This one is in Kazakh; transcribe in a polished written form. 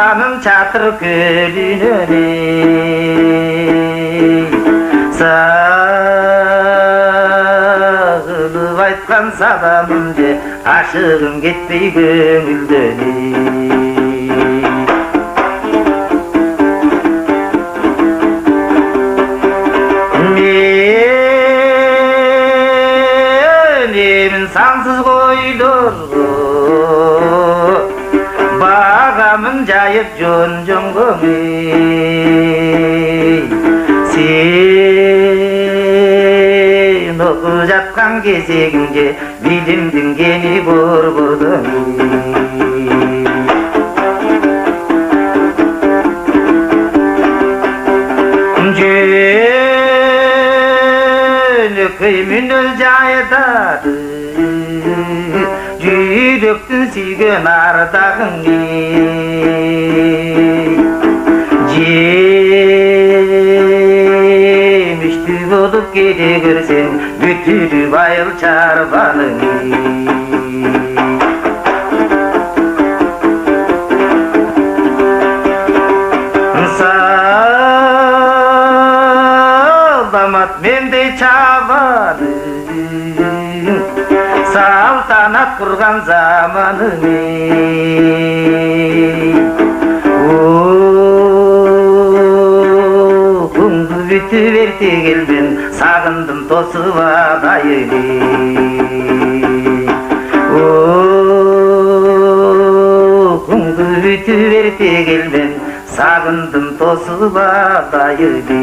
Savanın çatır gülünü sağılıp aytkan salamım de aşığım gitmey köngülden menin sansız koydurgu bağamın jayıp jön jongomey sen oku жатқан кезегіңде билимдин кени борбордон жөнөкөй мүнөз жайдады жүрөктүн сүйгөн ардагыңды жемиштүү болуп келе көрсөң бүтүрүп айыл чарбаның саламат мендей чабаның салтанат курган заманыңы күңдү бүтүп эрте келмен сагындым тосуп атайыны күңдү бүтүп эрте келмен сагындым тосуп атайыны